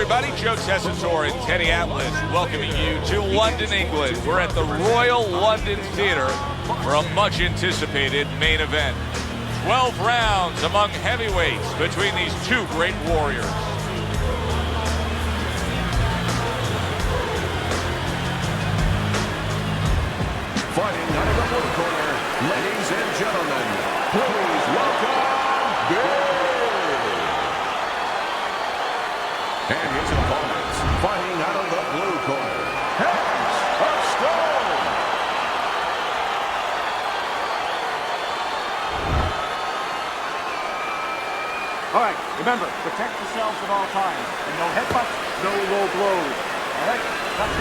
everybody, Joe Tessitore and Teddy Atlas welcoming you to London, England. We're at the Royal London Theatre for a much-anticipated main event. 12 rounds among heavyweights between these two great warriors. Fighting out of the blue corner, ladies and gentlemen, please welcome Big. And his opponents, fighting out of the blue corner, Hands of Stone. All right, remember, protect yourselves at all times. And no headbutts, no low blows. All right?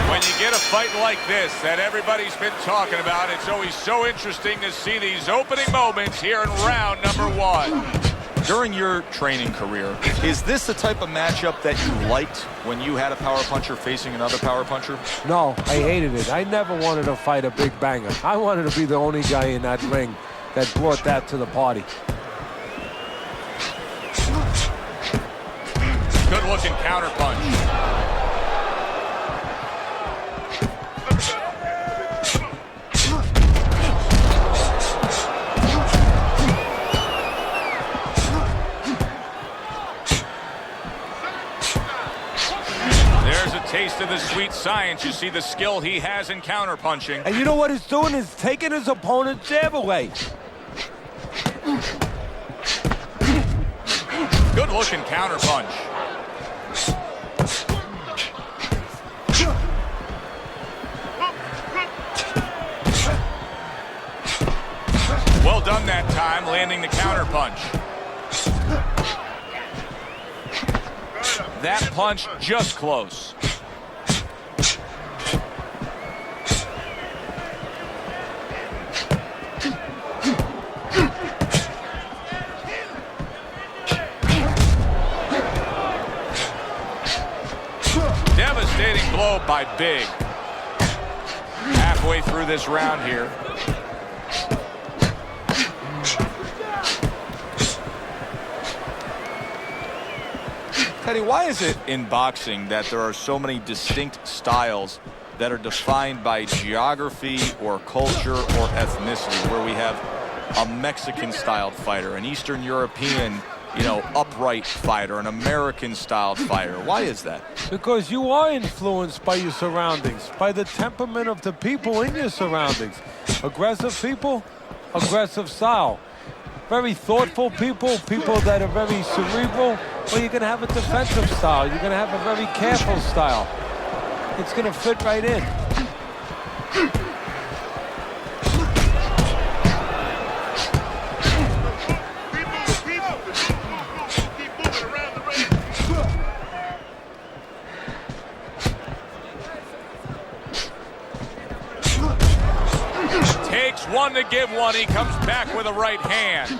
When you get a fight like this that everybody's been talking about, it's always so interesting to see these opening moments here in round number one. During your training career, is this the type of matchup that you liked when you had a power puncher facing another power puncher? No, I hated it. I never wanted to fight a big banger. I wanted to be the only guy in that ring that brought that to the party. Good-looking counter punch. Taste of the sweet science. You see the skill he has in counterpunching. And you know what he's doing is taking his opponent's jab away. Good looking counterpunch. Well done that time, landing the counterpunch. That punch just close. Devastating blow by Big. Halfway through this round here. Teddy, why is it in boxing that there are so many distinct styles that are defined by geography or culture or ethnicity, where we have a Mexican-styled fighter, an Eastern European, upright fighter, an American-styled fighter? Why is that? Because you are influenced by your surroundings, by the temperament of the people in your surroundings. Aggressive people, aggressive style. Very thoughtful people, people that are very cerebral, well, you're going to have a defensive style. You're going to have a very careful style. It's going to fit right in. Takes one to give one. He comes back with a right hand.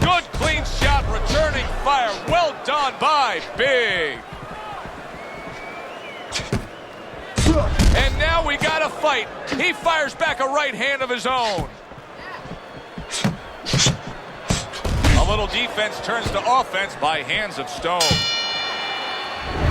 Good clean shot, returning fire. Well done by Big. And now we got a fight. He fires back a right hand of his own. A little defense turns to offense by Hands of Stone.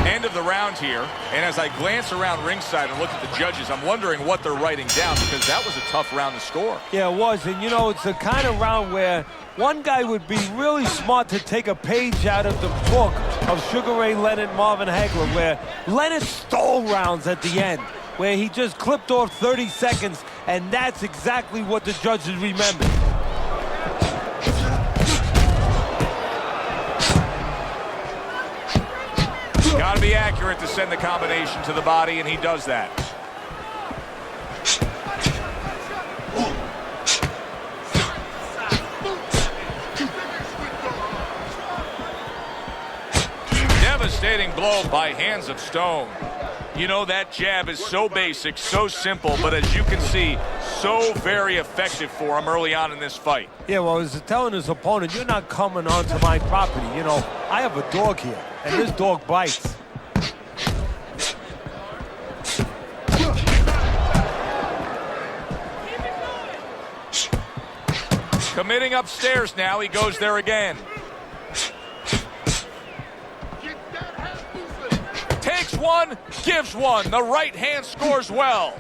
End of the round here, and as I glance around ringside and look at the judges, I'm wondering what they're writing down, because that was a tough round to score. Yeah, it was, and it's the kind of round where one guy would be really smart to take a page out of the book of Sugar Ray Leonard, Marvin Hagler, where Leonard stole rounds at the end, where he just clipped off 30 seconds, and that's exactly what the judges remembered. Got to be accurate to send the combination to the body, and he does that. Devastating blow by Hands of Stone. That jab is so basic, so simple, but as you can see, so very effective for him early on in this fight. Yeah, well, he's telling his opponent, you're not coming onto my property. I have a dog here, and this dog bites. Committed Sitting upstairs now, he goes there again. Takes one, gives one. The right hand scores well.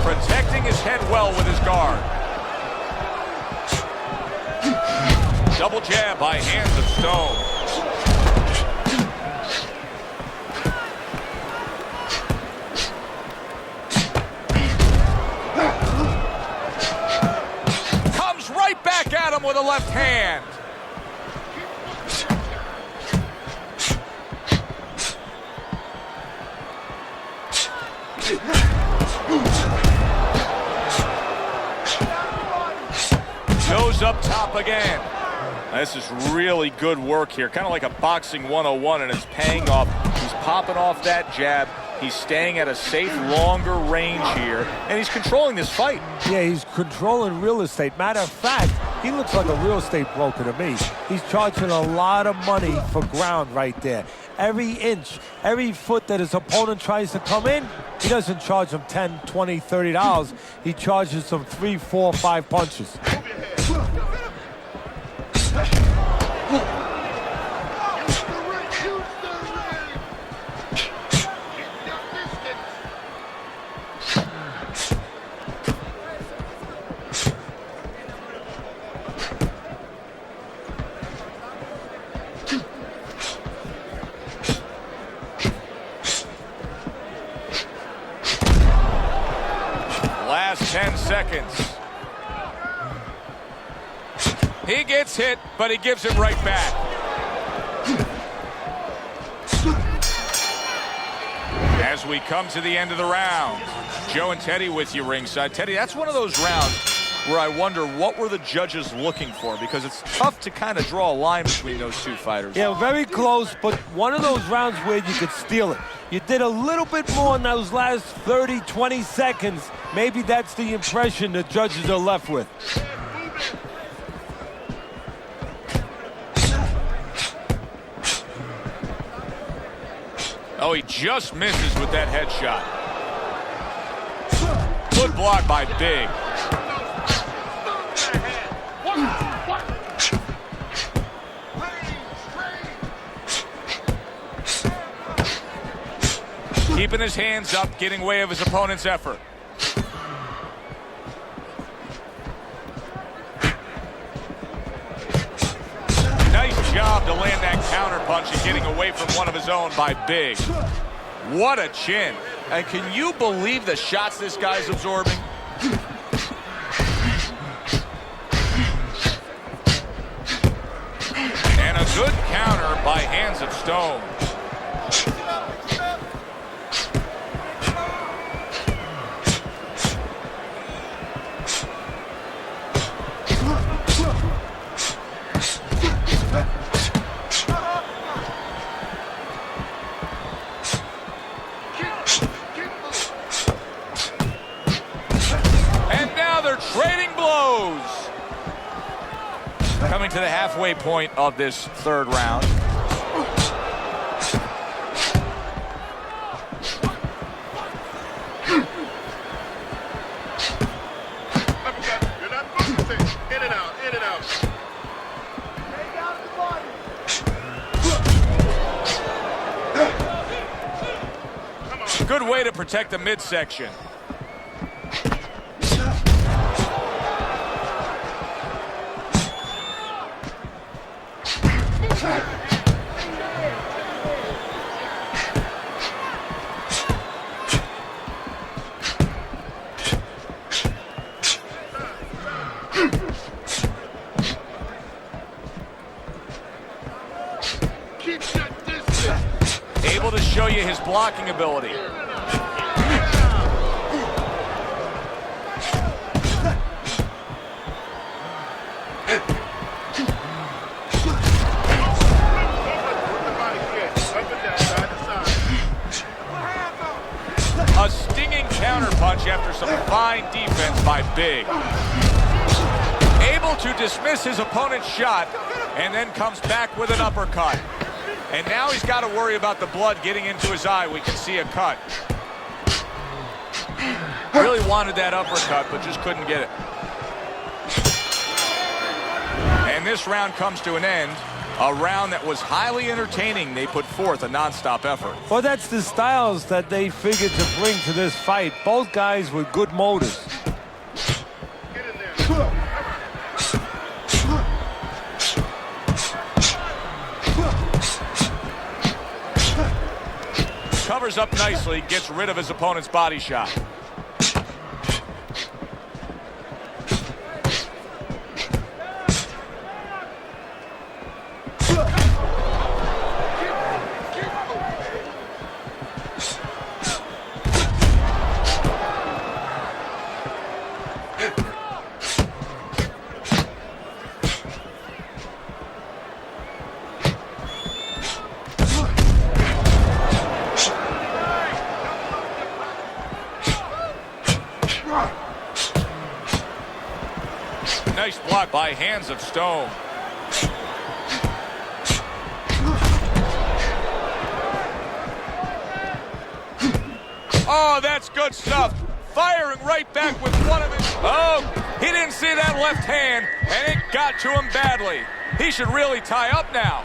Protecting his head well with his guard. Double jab by Hands of Stone. Comes right back at him with a left hand. Goes up top again. This is really good work here, kind of like a boxing 101, and it's paying off. He's popping off that jab. He's staying at a safe, longer range here, and he's controlling this fight. Yeah, he's controlling real estate. Matter of fact, he looks like a real estate broker to me. He's charging a lot of money for ground right there. Every inch, every foot that his opponent tries to come in, he doesn't charge him $10, $20, $30. He charges him 3, 4, 5 punches. Last 10 seconds. He gets hit, but he gives it right back. As we come to the end of the round, Joe and Teddy with you ringside. Teddy, that's one of those rounds where I wonder what were the judges looking for, because it's tough to kind of draw a line between those two fighters. Yeah, very close, but one of those rounds where you could steal it. You did a little bit more in those last 30, 20 seconds. Maybe that's the impression the judges are left with. Oh, he just misses with that headshot. Good block by Big. Keeping his hands up, getting way of his opponent's effort. Nice job to land that counter punch and getting away from one of his own by Big. What a chin. And can you believe the shots this guy's absorbing? And a good counter by Hands of Stone. Trading blows. Coming to the halfway point of this third round. In and out, in and out. Good way to protect the midsection. Able to show you his blocking ability. A stinging counterpunch after some fine defense by Big. Able to dismiss his opponent's shot and then comes back with an uppercut. And now he's got to worry about the blood getting into his eye. We can see a cut. Really wanted that uppercut, but just couldn't get it. And this round comes to an end. A round that was highly entertaining. They put forth a nonstop effort. Well, that's the styles that they figured to bring to this fight. Both guys with good motors. Covers up nicely, gets rid of his opponent's body shot. Nice block by Hands of Stone. Oh, that's good stuff. Firing right back with one of his... Oh, he didn't see that left hand, and it got to him badly. He should really tie up now.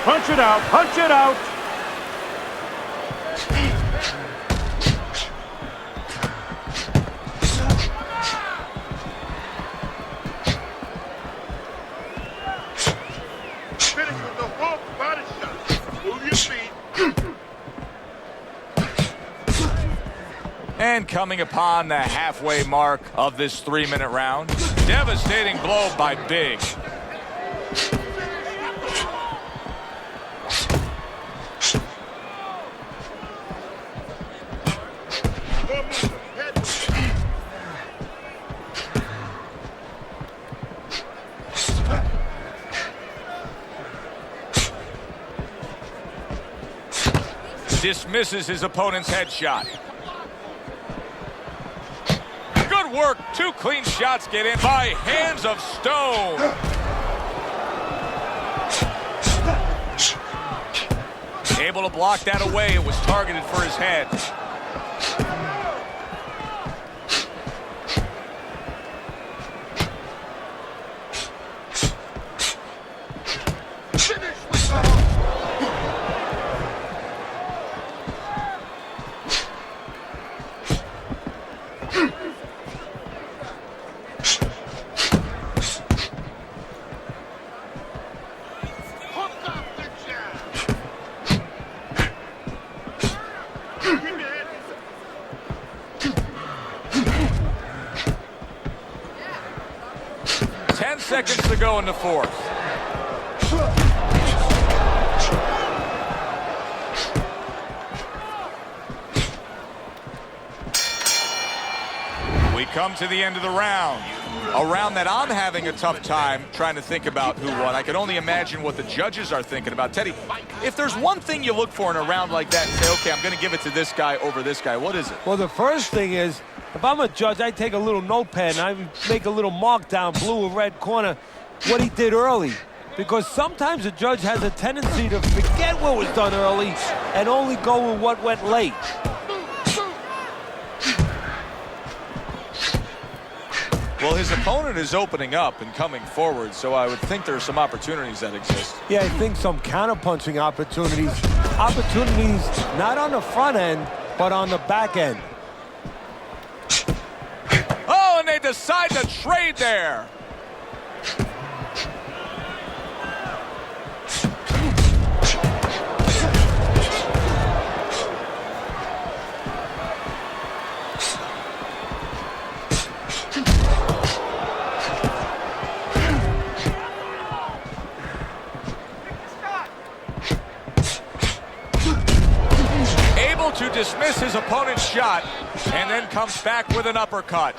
Punch it out, punch it out. And coming upon the halfway mark of this 3-minute round, devastating blow by Big. Dismisses his opponent's headshot. Good work. 2 clean shots get in by Hands of Stone. Able to block that away. It was targeted for his head. Seconds to go in the fourth. We come to the end of the round. A round that I'm having a tough time trying to think about who won. I can only imagine what the judges are thinking about. Teddy, if there's one thing you look for in a round like that and say, okay, I'm going to give it to this guy over this guy, what is it? Well, the first thing is, if I'm a judge, I take a little notepad and I make a little mark down blue or red corner what he did early. Because sometimes a judge has a tendency to forget what was done early and only go with what went late. Well, his opponent is opening up and coming forward, so I would think there's some opportunities that exist. Yeah, I think some counter-punching opportunities. Opportunities not on the front end, but on the back end. Oh, and they decide to trade there. To dismiss his opponent's shot and then comes back with an uppercut.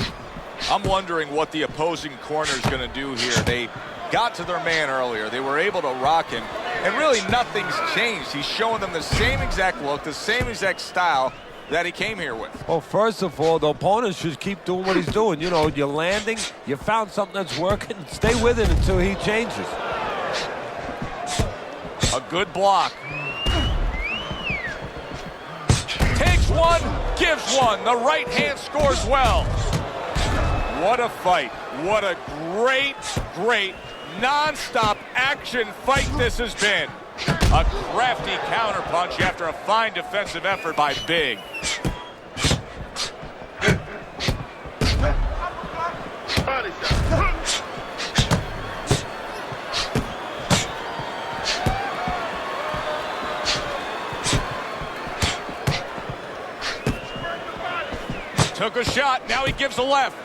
I'm wondering what the opposing corner is going to do here. They got to their man earlier. They were able to rock him, and really nothing's changed. He's showing them the same exact look, the same exact style that he came here with. Well, first of all, the opponent should keep doing what he's doing. You know, you're landing, you found something that's working, stay with it until he changes. A good block. Takes one, gives one. The right hand scores well. What a fight. What a great, great, non-stop action fight this has been. A crafty counterpunch after a fine defensive effort by Big. Took a shot, now he gives a left.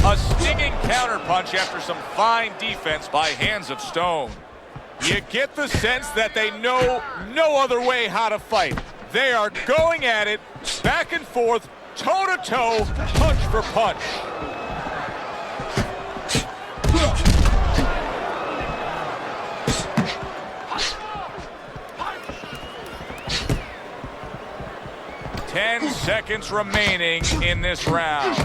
A stinging counterpunch after some fine defense by Hands of Stone. You get the sense that they know no other way how to fight. They are going at it, back and forth, toe-to-toe, punch for punch. Ten seconds remaining in this round.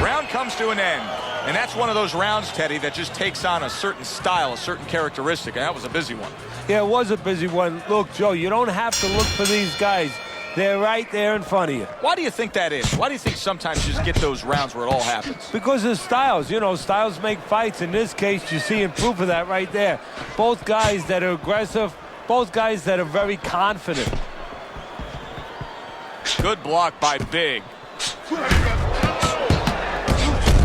Round comes to an end. And that's one of those rounds, Teddy, that just takes on a certain style, a certain characteristic. And that was a busy one. Yeah, it was a busy one. Look, Joe, you don't have to look for these guys. They're right there in front of you. Why do you think that is? Why do you think sometimes you just get those rounds where it all happens? Because of styles. You know, styles make fights. In this case, you're seeing proof of that right there. Both guys that are aggressive, both guys that are very confident. Good block by Big.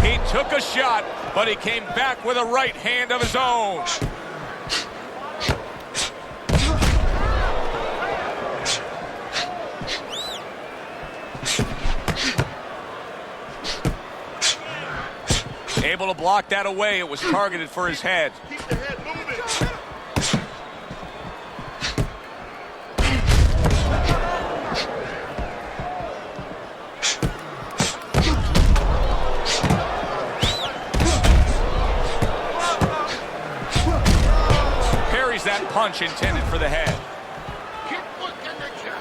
He took a shot, but he came back with a right hand of his own. Able to block that away. It was targeted for his head. Keep the head moving. Parries that punch intended for the head. Keep looking at you.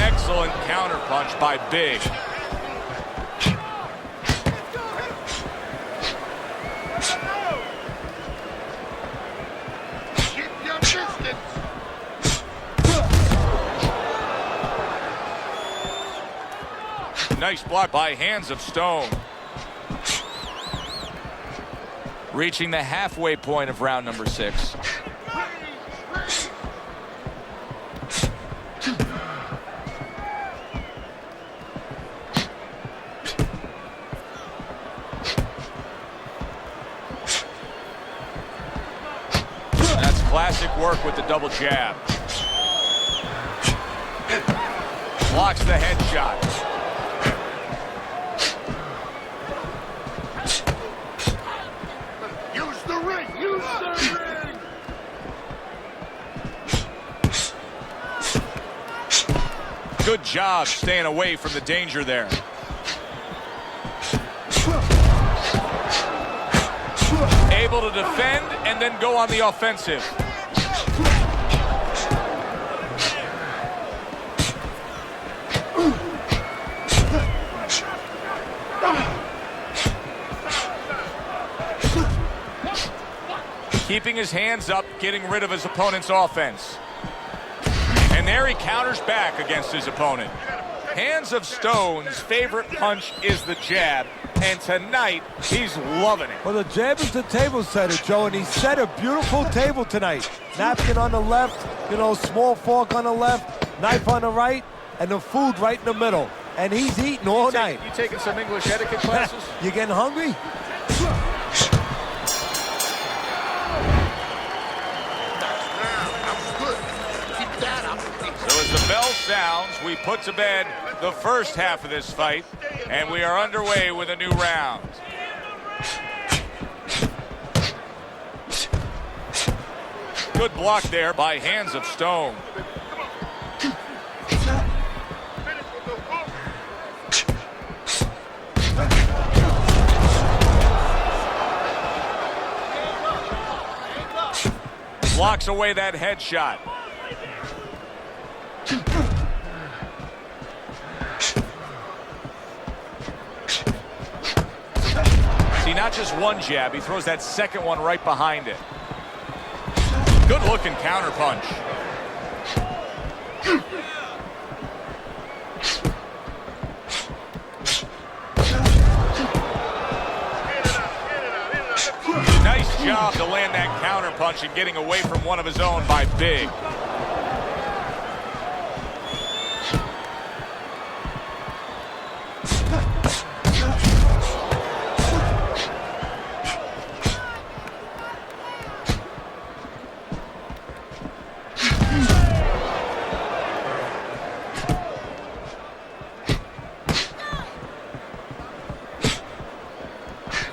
Excellent counterpunch by Big. Keep your distance. Nice block by Hands of Stone. Reaching the halfway point of round number 6. That's classic work with the double jab. Blocks the headshot. Use the ring. Use the ring. Good job staying away from the danger there. Able to defend and then go on the offensive. Keeping his hands up, getting rid of his opponent's offense. And there he counters back against his opponent. Hands of Stone's favorite punch is the jab, and tonight he's loving it. Well, the jab is the table setter, Joe, and he set a beautiful table tonight. Napkin on the left, you know, small fork on the left, knife on the right, and the food right in the middle. And he's eating all night. You taking some English etiquette classes? You getting hungry? So as the bell sounds, we put to bed the first half of this fight, and we are underway with a new round. Good block there by Hands of Stone. Finish with the hook. Blocks away that headshot. See, not just one jab, he throws that second one right behind it. Good looking counter punch. Nice job to land that counter punch and getting away from one of his own by Big.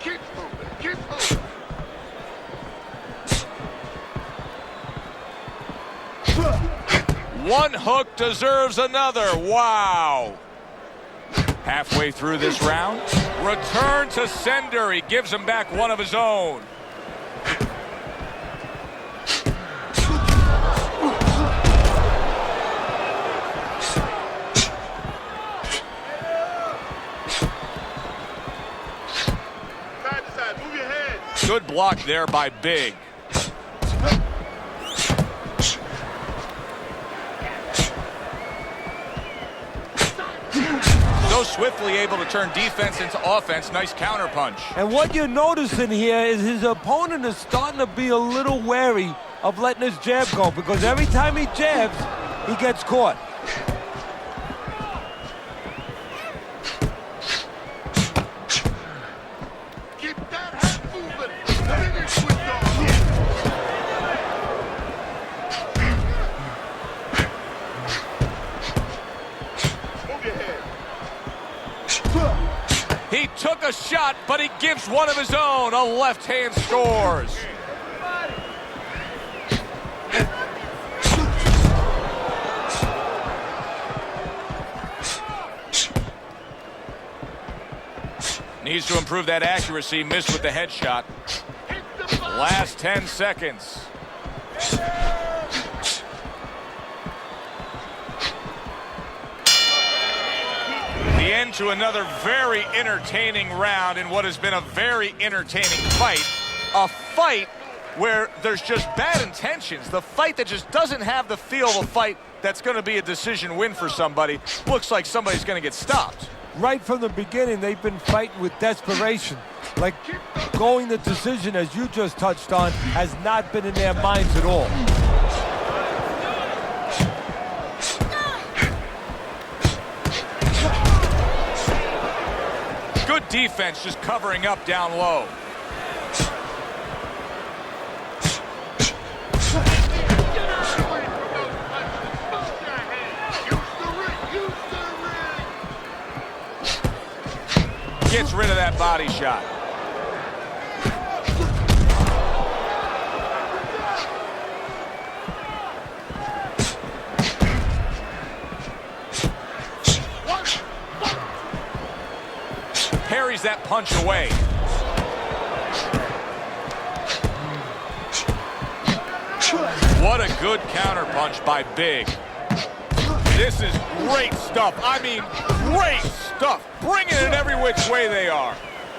Keep moving. Keep moving. One hook deserves another. Wow. Halfway through this round, return to sender. He gives him back one of his own. Side to side. Move your head. Good block there by Big. So swiftly able to turn defense into offense. Nice counter punch. And what you're noticing here is his opponent is starting to be a little wary of letting his jab go, because every time he jabs, he gets caught. Keep that head moving. Finish with the hook. Move your head. He took a shot, but he gives one of his own. A left hand scores. Needs to improve that accuracy. Missed with the headshot. Hit the ball. Last 10 seconds. The end to another very entertaining round in what has been a very entertaining fight. A fight where there's just bad intentions. The fight that just doesn't have the feel of a fight that's going to be a decision win for somebody. Looks like somebody's going to get stopped. Right from the beginning, they've been fighting with desperation. Like going the decision, as you just touched on, has not been in their minds at all. Good defense just covering up down low. Gets rid of that body shot. Parries that punch away. What a good counter punch by Big. This is great stuff. I mean, great stuff. Bringing it every which way they are.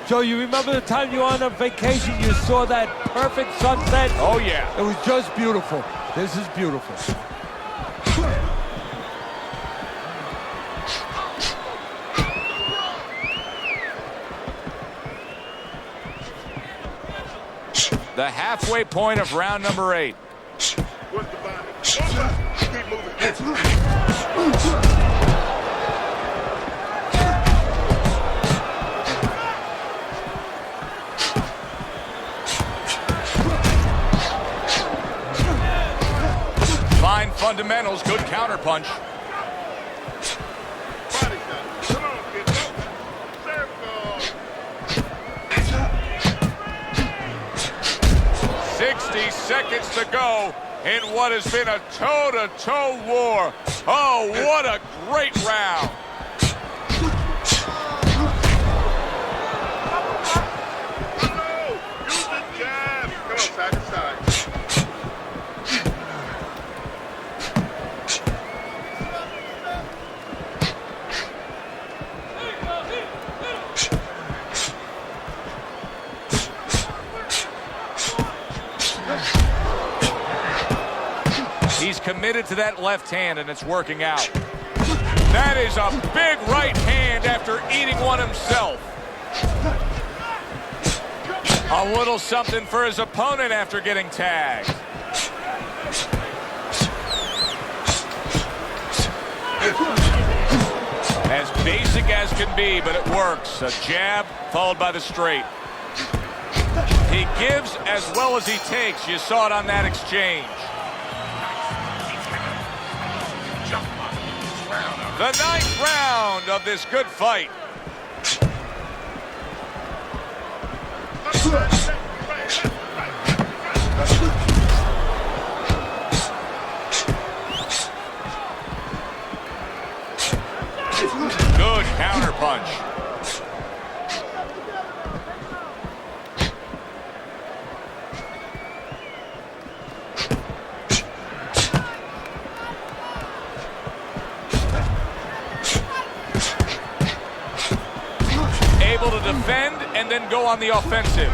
Joe, you remember the time you were on a vacation, you saw that perfect sunset? Oh, yeah. It was just beautiful. This is beautiful. The halfway point of round number 8. What's the body? Keep moving. Fine fundamentals, good counter punch. Body shot. Come on, kid. Circle. 60 seconds to go. in what has been a toe-to-toe war. Oh, what a great round. Use the jab. Come on, side to side. He's committed to that left hand, and it's working out. That is a big right hand after eating one himself. A little something for his opponent after getting tagged. As basic as can be, but it works. A jab followed by the straight. He gives as well as he takes. You saw it on that exchange. The 9th round of this good fight. Good counter punch. Able to defend and then go on the offensive.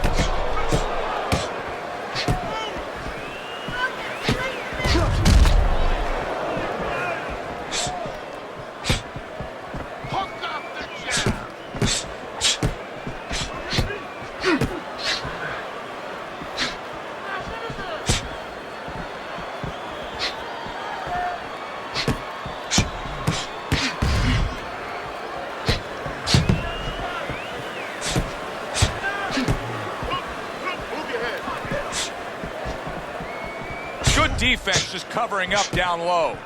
Hook up the jab. Move your head. Good defense, just covering up down low.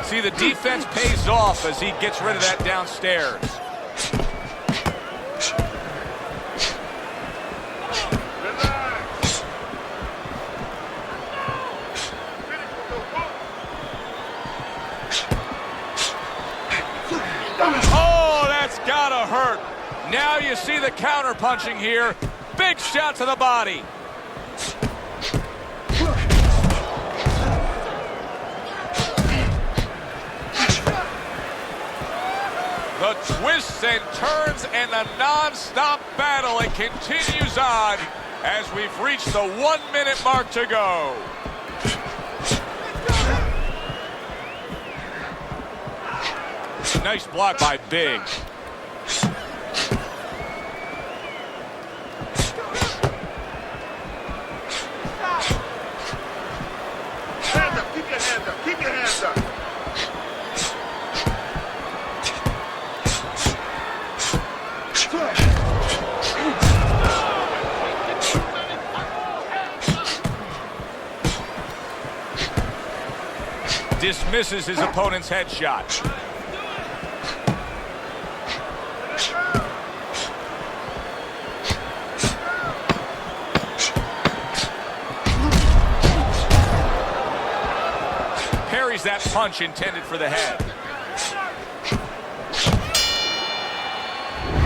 See, the defense pays off as he gets rid of that downstairs. Relax. Finish with the hook. Oh, that's gotta hurt. Now you see the counter punching here. Big shot to the body. The twists and turns and the non-stop battle. It continues on as we've reached the 1-minute mark to go. Nice block by Big. Hands up. Keep your hands up. Keep your hands up. Dismisses his opponent's headshot. Parries that punch intended for the head.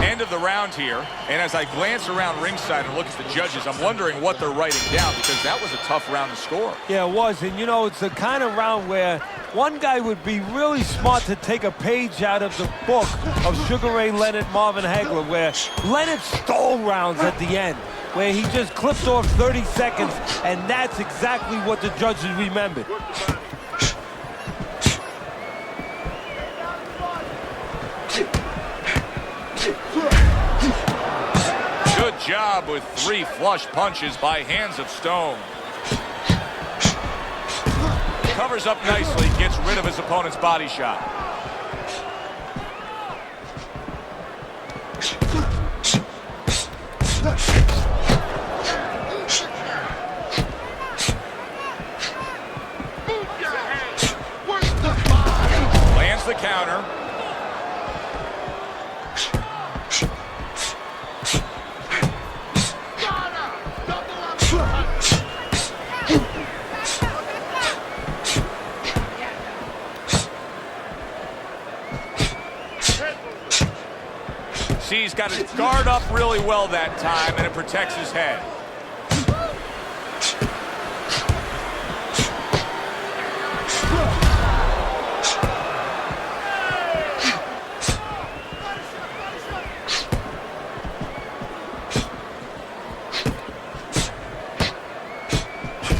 End of the round here, and as I glance around ringside and look at the judges, I'm wondering what they're writing down, because that was a tough round to score. Yeah, it was. And, you know, it's the kind of round where one guy would be really smart to take a page out of the book of Sugar Ray Leonard, Marvin Hagler, where Leonard stole rounds at the end, where he just clipped off 30 seconds, and that's exactly what the judges remembered. Good job with 3 flush punches by Hands of Stone. Covers up nicely, gets rid of his opponent's body shot. Move your head. Work the body. Lands the counter. Double uppercut. See, he's got his guard up really well that time, and it protects his head.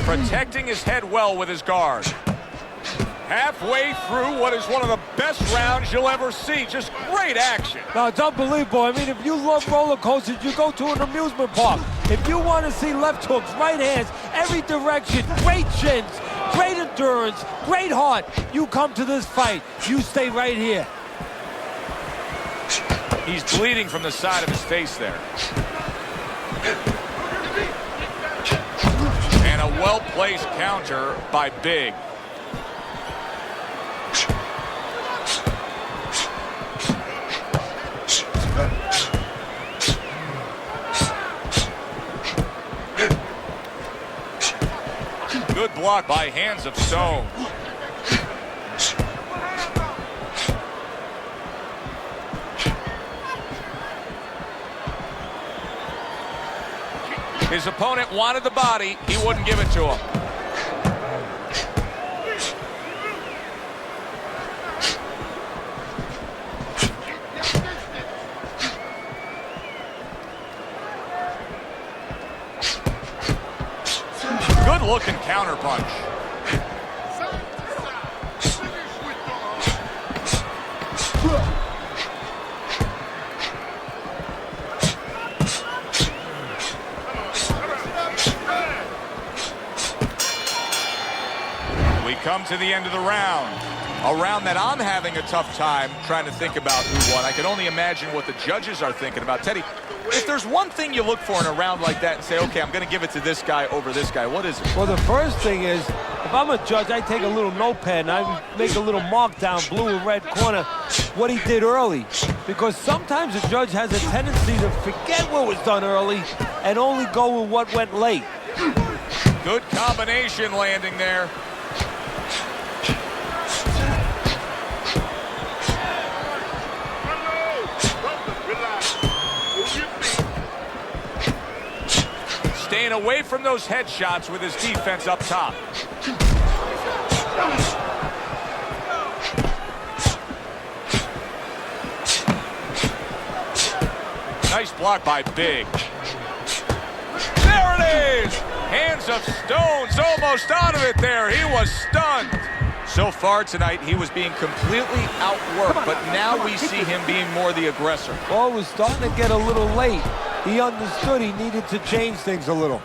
Protecting his head well with his guard. Halfway through what is one of the best rounds you'll ever see. Just great action. No, it's unbelievable. I mean, if you love roller coasters, you go to an amusement park. If you want to see left hooks, right hands, every direction, great shins, great endurance, great heart, you come to this fight. You stay right here. He's bleeding from the side of his face there. And a well-placed counter by Big. Good block by Hands of Stone. His opponent wanted the body. He wouldn't give it to him. Good looking counter punch. We come to the end of the round. A round that I'm having a tough time trying to think about who won. I can only imagine what the judges are thinking about. Teddy, if there's one thing you look for in a round like that and say, okay, I'm going to give it to this guy over this guy, what is it? Well, the first thing is, if I'm a judge, I take a little notepad and I make a little mark down, blue and red corner, what he did early. Because sometimes a judge has a tendency to forget what was done early and only go with what went late. Good combination landing there. Staying away from those headshots with his defense up top. Nice block by Big. There it is! Hands of Stone's almost out of it there. He was stunned. So far tonight, he was being completely outworked, but now we see him being more the aggressor. Well, it was starting to get a little late. He understood he needed to change things a little.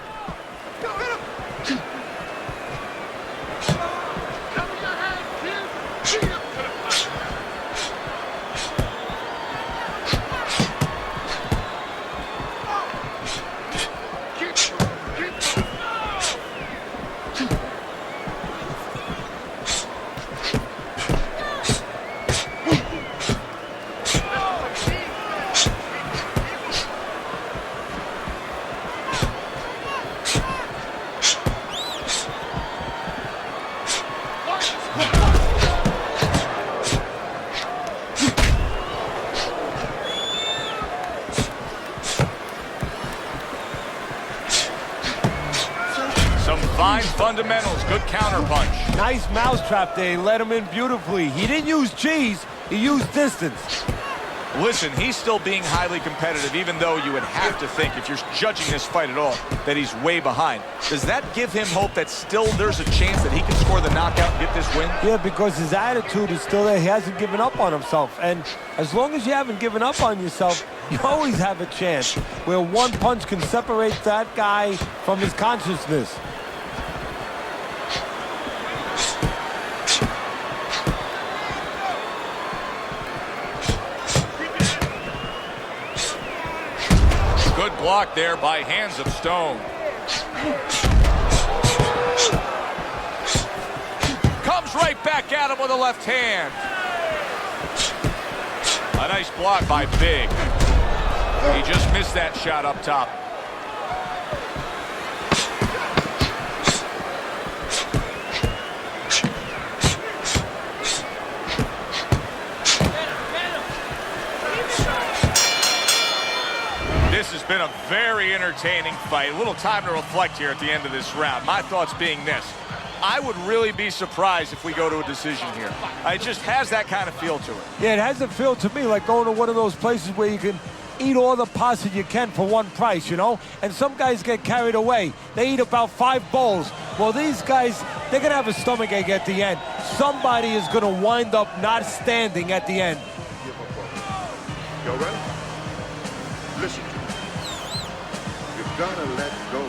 Fine fundamentals, good counter punch. Nice mousetrap there. He let him in beautifully. He didn't use cheese, he used distance. Listen, he's still being highly competitive, even though you would have to think, if you're judging this fight at all, that he's way behind. Does that give him hope that still there's a chance that he can score the knockout and get this win? Yeah, because his attitude is still there. He hasn't given up on himself. And as long as you haven't given up on yourself, you always have a chance where one punch can separate that guy from his consciousness. Good block there by Hands of Stone. Comes right back at him with a left hand. A nice block by Big. He just missed that shot up top. This has been a very entertaining fight. A little time to reflect here at the end of this round. My thoughts being this. I would really be surprised if we go to a decision here. It just has that kind of feel to it. Yeah, it has a feel to me like going to one of those places where you can eat all the pasta you can for one price, you know? And some guys get carried away. They eat about 5 bowls. Well, these guys, they're going to have a stomachache at the end. Somebody is going to wind up not standing at the end. Yo, ready? Listen to me. You've got to let go.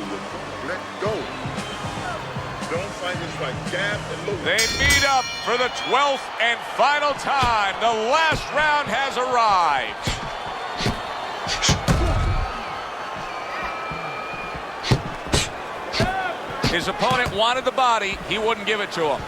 Let go. Don't fight this fight. Jab and move. They meet up for the 12th and final time. The last round has arrived. His opponent wanted the body. He wouldn't give it to him.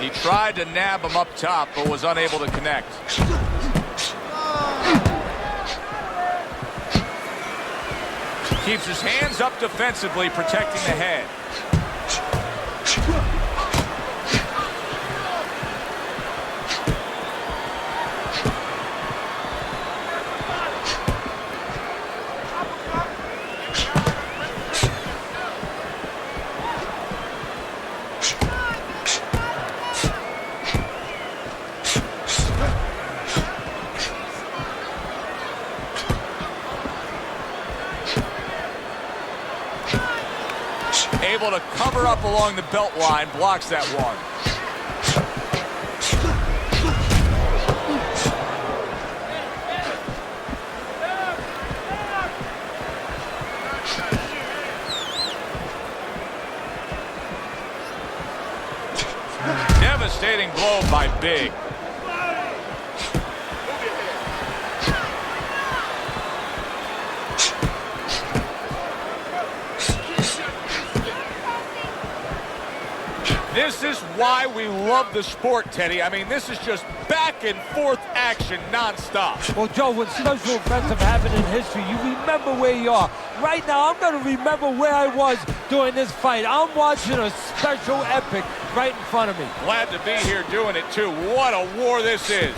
He tried to nab him up top, but was unable to connect. Keeps his hands up defensively, protecting the head. Able to cover up along the belt line, blocks that one. Devastating blow by Big. This is why we love the sport, Teddy. I mean, this is just back and forth action nonstop. Well, Joe, when special events have happened in history, you remember where you are. Right now, I'm going to remember where I was during this fight. I'm watching a special epic right in front of me. Glad to be here doing it, too. What a war this is.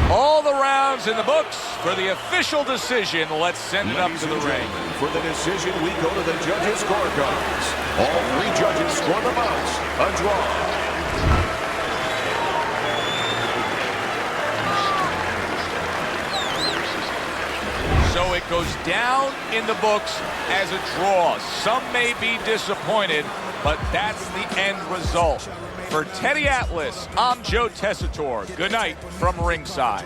All the rounds in the books for the official decision. Let's send it up to the ring. For the decision, we go to the judges' scorecards. All 3 judges score the bouts. A draw. So it goes down in the books as a draw. Some may be disappointed, but that's the end result. For Teddy Atlas, I'm Joe Tessitore. Good night from ringside.